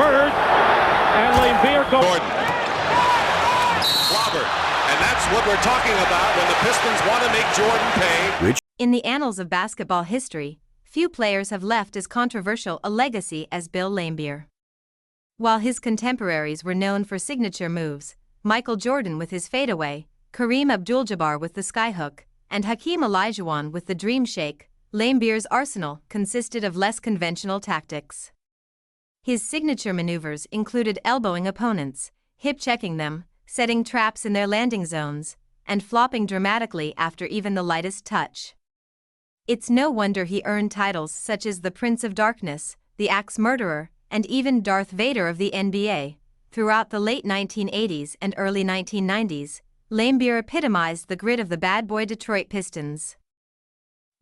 Bird, and Laimbeer goes. Jordan. Clobbered. And that's what we're talking about when the Pistons want to make Jordan pay. In the annals of basketball history, few players have left as controversial a legacy as Bill Laimbeer. While his contemporaries were known for signature moves, Michael Jordan with his fadeaway, Kareem Abdul-Jabbar with the skyhook, and Hakeem Olajuwon with the dream shake, Laimbeer's arsenal consisted of less conventional tactics. His signature maneuvers included elbowing opponents, hip-checking them, setting traps in their landing zones, and flopping dramatically after even the lightest touch. It's no wonder he earned titles such as the Prince of Darkness, the Axe Murderer, and even Darth Vader of the NBA. Throughout the late 1980s and early 1990s, Laimbeer epitomized the grit of the Bad Boy Detroit Pistons,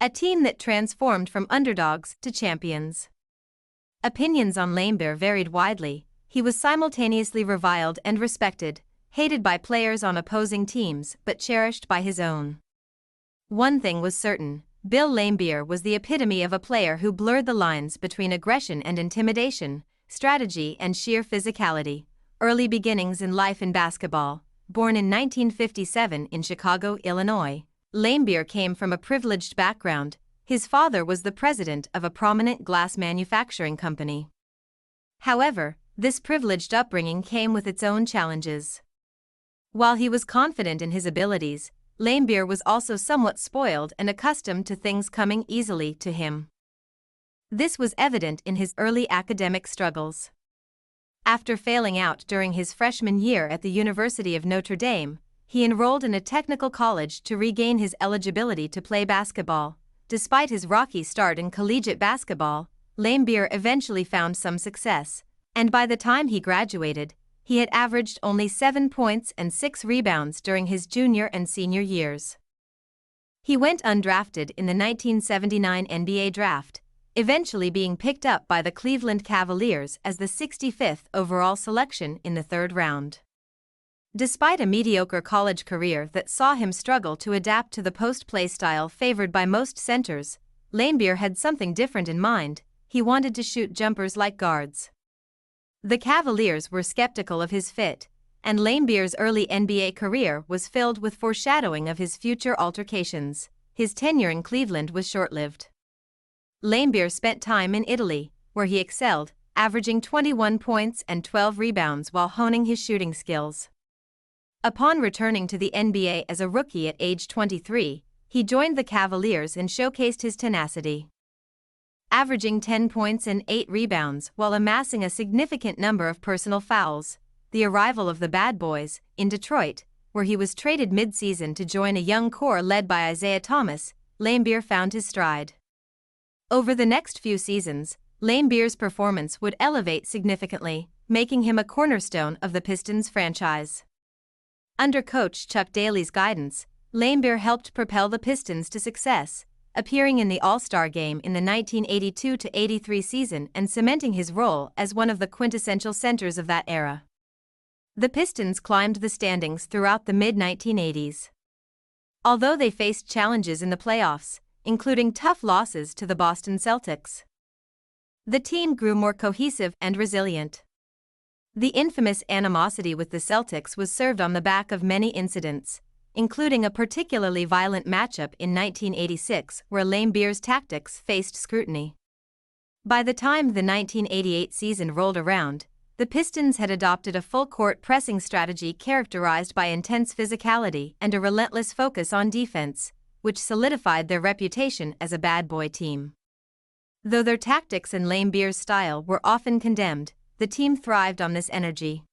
a team that transformed from underdogs to champions. Opinions on Laimbeer varied widely. He was simultaneously reviled and respected, hated by players on opposing teams but cherished by his own. One thing was certain: Bill Laimbeer was the epitome of a player who blurred the lines between aggression and intimidation, strategy and sheer physicality. Early beginnings in life in basketball. Born in 1957 in Chicago, Illinois, Laimbeer came from a privileged background. His father was the president of a prominent glass manufacturing company. However, this privileged upbringing came with its own challenges. While he was confident in his abilities, Laimbeer was also somewhat spoiled and accustomed to things coming easily to him. This was evident in his early academic struggles. After failing out during his freshman year at the University of Notre Dame, he enrolled in a technical college to regain his eligibility to play basketball. Despite his rocky start in collegiate basketball, Laimbeer eventually found some success, and by the time he graduated, he had averaged only 7 points and 6 rebounds during his junior and senior years. He went undrafted in the 1979 NBA draft, eventually being picked up by the Cleveland Cavaliers as the 65th overall selection in the third round. Despite a mediocre college career that saw him struggle to adapt to the post-play style favored by most centers, Laimbeer had something different in mind. He wanted to shoot jumpers like guards. The Cavaliers were skeptical of his fit, and Laimbeer's early NBA career was filled with foreshadowing of his future altercations. His tenure in Cleveland was short-lived. Laimbeer spent time in Italy, where he excelled, averaging 21 points and 12 rebounds while honing his shooting skills. Upon returning to the NBA as a rookie at age 23, he joined the Cavaliers and showcased his tenacity. Averaging 10 points and 8 rebounds while amassing a significant number of personal fouls, the arrival of the Bad Boys in Detroit, where he was traded mid-season to join a young core led by Isaiah Thomas, Laimbeer found his stride. Over the next few seasons, Laimbeer's performance would elevate significantly, making him a cornerstone of the Pistons franchise. Under coach Chuck Daly's guidance, Laimbeer helped propel the Pistons to success, appearing in the All-Star game in the 1982-83 season and cementing his role as one of the quintessential centers of that era. The Pistons climbed the standings throughout the mid-1980s. Although they faced challenges in the playoffs, including tough losses to the Boston Celtics, the team grew more cohesive and resilient. The infamous animosity with the Celtics was served on the back of many incidents, including a particularly violent matchup in 1986 where Laimbeer's tactics faced scrutiny. By the time the 1988 season rolled around, the Pistons had adopted a full-court pressing strategy characterized by intense physicality and a relentless focus on defense, which solidified their reputation as a bad boy team. Though their tactics and Laimbeer's style were often condemned, the team thrived on this energy.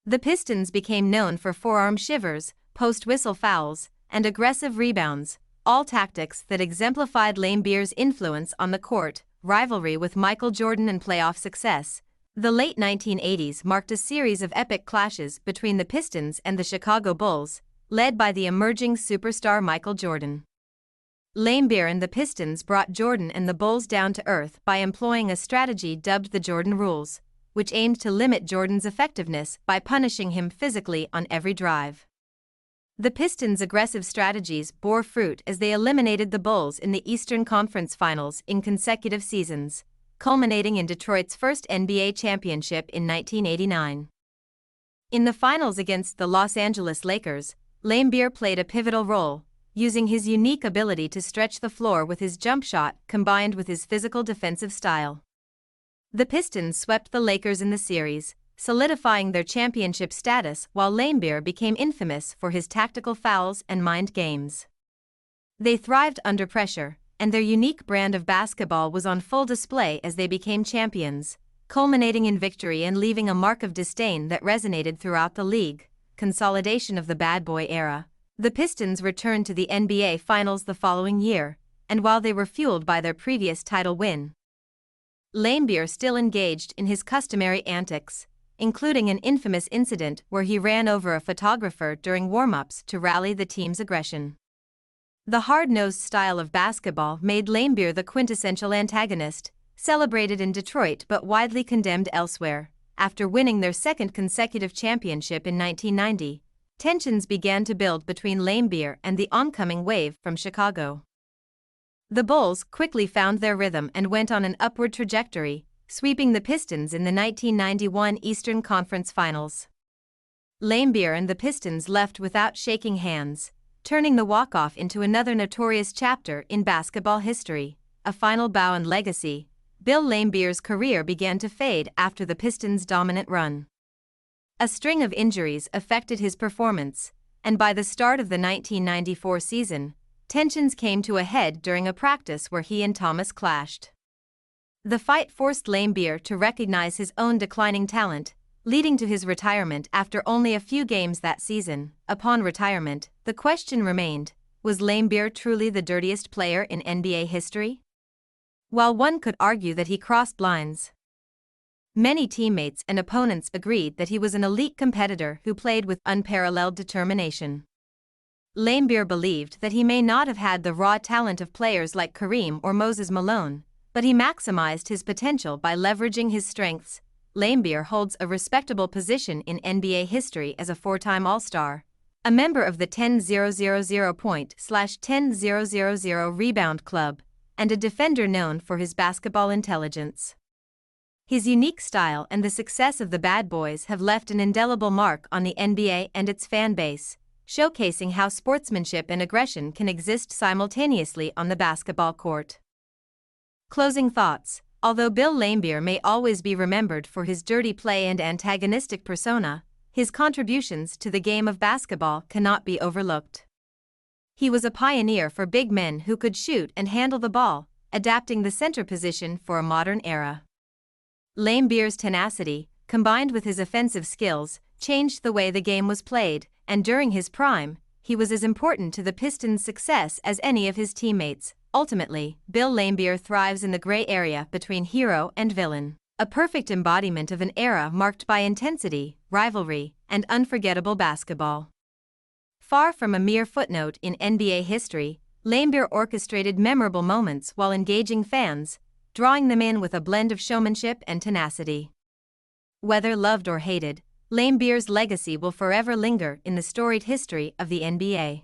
The Pistons became known for forearm shivers, post-whistle fouls, and aggressive rebounds, all tactics that exemplified Laimbeer's influence on the court. Rivalry with Michael Jordan and playoff success. The late 1980s marked a series of epic clashes between the Pistons and the Chicago Bulls, led by the emerging superstar Michael Jordan. Laimbeer and the Pistons brought Jordan and the Bulls down to earth by employing a strategy dubbed the Jordan Rules, which aimed to limit Jordan's effectiveness by punishing him physically on every drive. The Pistons' aggressive strategies bore fruit as they eliminated the Bulls in the Eastern Conference Finals in consecutive seasons, culminating in Detroit's first NBA championship in 1989. In the finals against the Los Angeles Lakers, Laimbeer played a pivotal role, using his unique ability to stretch the floor with his jump shot combined with his physical defensive style. The Pistons swept the Lakers in the series, solidifying their championship status, while Laimbeer became infamous for his tactical fouls and mind games. They thrived under pressure, and their unique brand of basketball was on full display as they became champions, culminating in victory and leaving a mark of disdain that resonated throughout the league. Consolidation of the Bad Boy era. The Pistons returned to the NBA Finals the following year, and while they were fueled by their previous title win, Laimbeer still engaged in his customary antics, including an infamous incident where he ran over a photographer during warm-ups to rally the team's aggression. The hard-nosed style of basketball made Laimbeer the quintessential antagonist, celebrated in Detroit but widely condemned elsewhere. After winning their second consecutive championship in 1990, tensions began to build between Laimbeer and the oncoming wave from Chicago. The Bulls quickly found their rhythm and went on an upward trajectory, sweeping the Pistons in the 1991 Eastern Conference Finals. Laimbeer and the Pistons left without shaking hands, turning the walk-off into another notorious chapter in basketball history. A final bow and legacy. Bill Laimbeer's career began to fade after the Pistons' dominant run. A string of injuries affected his performance, and by the start of the 1994 season, tensions came to a head during a practice where he and Thomas clashed. The fight forced Laimbeer to recognize his own declining talent, leading to his retirement after only a few games that season. Upon retirement, the question remained, was Laimbeer truly the dirtiest player in NBA history? While one could argue that he crossed lines, many teammates and opponents agreed that he was an elite competitor who played with unparalleled determination. Laimbeer believed that he may not have had the raw talent of players like Kareem or Moses Malone, but he maximized his potential by leveraging his strengths. Laimbeer holds a respectable position in NBA history as a four-time All-Star, a member of the 10-0-0-0 point/10-0-0-0 rebound club, and a defender known for his basketball intelligence. His unique style and the success of the Bad Boys have left an indelible mark on the NBA and its fan base, showcasing how sportsmanship and aggression can exist simultaneously on the basketball court. Closing thoughts. Although Bill Laimbeer may always be remembered for his dirty play and antagonistic persona, his contributions to the game of basketball cannot be overlooked. He was a pioneer for big men who could shoot and handle the ball, adapting the center position for a modern era. Laimbeer's tenacity, combined with his offensive skills, changed the way the game was played, and during his prime, he was as important to the Pistons' success as any of his teammates. Ultimately, Bill Laimbeer thrives in the gray area between hero and villain, a perfect embodiment of an era marked by intensity, rivalry, and unforgettable basketball. Far from a mere footnote in NBA history, Laimbeer orchestrated memorable moments while engaging fans, drawing them in with a blend of showmanship and tenacity. Whether loved or hated, Laimbeer's legacy will forever linger in the storied history of the NBA.